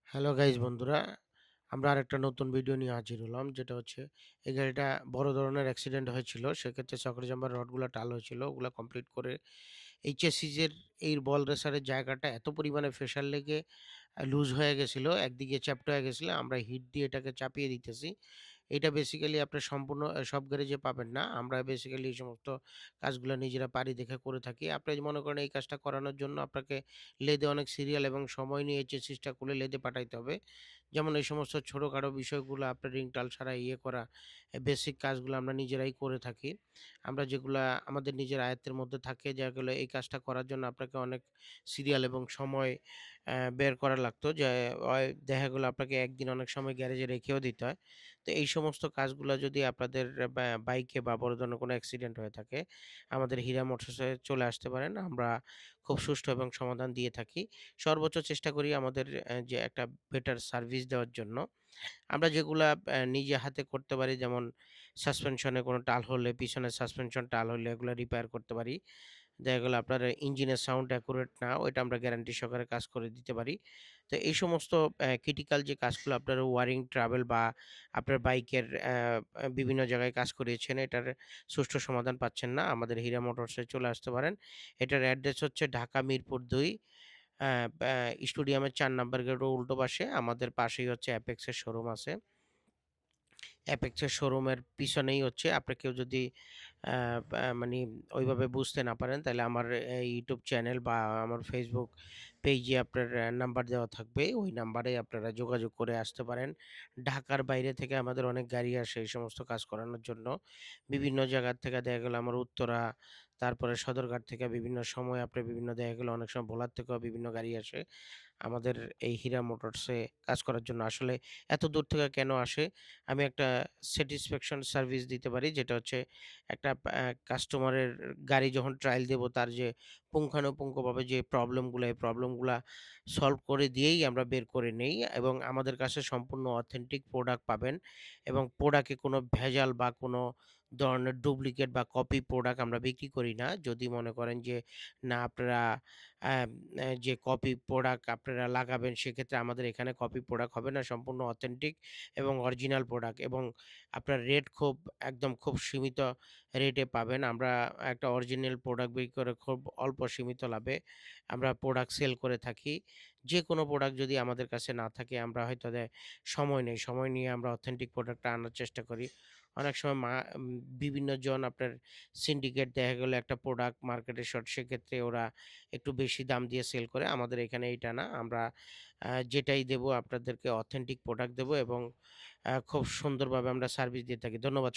Hello guys বন্ধুরা, আমরা আরেকটা নতুন ভিডিও নিয়ে হাজির হলাম। যেটা হচ্ছে এই গাড়িটা বড় ধরনের অ্যাক্সিডেন্ট হয়েছিল। সেক্ষেত্রে চক্র জাম্পার রডগুলা টাল হয়েছিল। ওগুলা কমপ্লিট করে এই চেসিসের এই বল রেসারের জায়গাটা এত পরিমাণে প্রেশার লেগে লুজ হয়ে গেছিল। একদিকে চ্যাপ্টা হয়ে গেছিল। আমরা হিট দিয়ে এটাকে চাপিয়ে দিতেছি। এটা বেসিক্যালি আপনার সম্পূর্ণ সব গ্যারেজে পাবেন না। আমরা বেসিক্যালি এই সমস্ত কাজগুলা নিজেরা পারি দেখে করে থাকি। আপনি মনে করেন এই কাজটা করানোর জন্য আপনাকে লেদে অনেক সিরিয়াল এবং সময় নিয়ে চেসিসটা খুলে লেদে পাঠাইতে হবে। যেমন এই সমস্ত ছোটখাটো বিষয়গুলো আপনার রিং টাল ছাড়া ইয়ে করা, বেসিক কাজগুলো আমরা নিজেরাই করে থাকি। আমরা যেগুলা আমাদের নিজের আয়ত্তের মধ্যে থাকে, যেগুলো এই কাজটা করার জন্য আপনাকে অনেক সিরিয়াল এবং সময় বের করা লাগতো। যে দেখা গেলো আপনাকে একদিন অনেক সময় গ্যারেজে রেখেও দিতে হয়। তো এই সমস্ত কাজগুলা যদি আপনাদের বাইকে বা বড় ধরনের কোনো অ্যাক্সিডেন্ট হয়ে থাকে, আমাদের হীরা মোটরসে চলে আসতে পারেন। আমরা খুব সুষ্ঠু এবং সমাধান দিয়ে থাকি। সর্বোচ্চ চেষ্টা করি আমাদের যে একটা বেটার সার্ভিস দেওয়ার জন্য। আমরা যেগুলা নিজে হাতে করতে পারি, যেমন সাসপেনশনে কোনো টাল হলে, পিছনের সাসপেনশন টাল হলে এগুলা রিপেয়ার করতে পারি। দেখা গেল আপনার ইঞ্জিনের সাউন্ড অ্যাকুরেট না, ওইটা আমরা গ্যারান্টি সহকারে কাজ করে দিতে পারি। তো এই সমস্ত ক্রিটিক্যাল যে কাজগুলো আপনার ওয়ারিং, ট্রাভেল বা আপনার বাইকের বিভিন্ন জায়গায় কাজ করিয়েছেন, এটার সুষ্ঠু সমাধান পাচ্ছেন না, আমাদের হীরা মোটরসে চলে আসতে পারেন। এটার অ্যাড্রেস হচ্ছে ঢাকা মিরপুর ২, স্টেডিয়ামের ৪ নাম্বার গেটের উল্টো পাশে। আমাদের পাশেই হচ্ছে অ্যাপেক্সের শোরুম আছে। অ্যাপেক্সের শোরুমের পিছনেই হচ্ছে, আপনি কেউ যদি আ বা মানি ওইভাবে বুঝতে না পারেন, তাহলে আমার ইউটিউব চ্যানেল বা আমার ফেসবুক পেইজে আপনার নাম্বার দেওয়া থাকবে। ওই নাম্বারে আপনারা যোগাযোগ করে আসতে পারেন। ঢাকার বাইরে থেকে আমাদের অনেক গাড়ি আসে এই সমস্ত কাজ করানোর জন্য। বিভিন্ন জায়গার থেকে দেখা গেল আমার উত্তরা, তারপরে সদরঘাট থেকে বিভিন্ন সময় আপনার বিভিন্ন দেখা গেল অনেক সময় ভোলার থেকেও বিভিন্ন গাড়ি আসে আমাদের এই হীরা মোটরসে কাজ করার জন্য। আসলে এত দূর থেকে কেন আসে? আমি একটা স্যাটিসফ্যাকশন সার্ভিস দিতে পারি, যেটা হচ্ছে একটা কাস্টমারের গাড়ি যখন ট্রায়াল দেব, তার যে পুঙ্খানুপুঙ্খভাবে যে প্রবলেমগুলা, এই প্রবলেমগুলা সলভ করে দিয়েই আমরা বের করে নেই এবং আমাদের কাছে সম্পূর্ণ অথেন্টিক প্রোডাক্ট পাবেন এবং প্রোডাক্টে কোনো ভেজাল বা কোনো ধরনের ডুপ্লিকেট বা কপি প্রোডাক্ট আমরা বিক্রি করি না। যদি মনে করেন যে না আপনারা অ্যাম যে কপি প্রোডাক্ট আপনারা লাগাবেন, সেক্ষেত্রে আমাদের এখানে কপি প্রোডাক্ট হবে না। সম্পূর্ণ অথেন্টিক এবং অরিজিনাল প্রোডাক্ট এবং আপনার রেট একদম খুব সীমিত রেটে পাবেন। আমরা একটা অরিজিনাল প্রোডাক্ট বিক্রি করে খুব অল্প সীমিত লাভে আমরা প্রোডাক্ট সেল করে থাকি। যেকোনো প্রোডাক্ট যদি আমাদের কাছে না থাকে, আমরা হয়তো সময় নেই। সময় নিয়ে আমরা অথেন্টিক প্রোডাক্টটা আনার চেষ্টা করি। অনেক সময় বিভিন্ন জন আপনার সিন্ডিকেট দেখা গেল একটা প্রোডাক্ট মার্কেটে শর্ট, সেক্ষেত্রে ওরা একটু বেশি দাম দিয়ে সেল করে। আমাদের এখানে এইটা না। আমরা যেটাই দেবো আপনাদেরকে অথেন্টিক প্রোডাক্ট দেবো এবং খুব সুন্দরভাবে আমরা সার্ভিস দিয়ে থাকি। ধন্যবাদ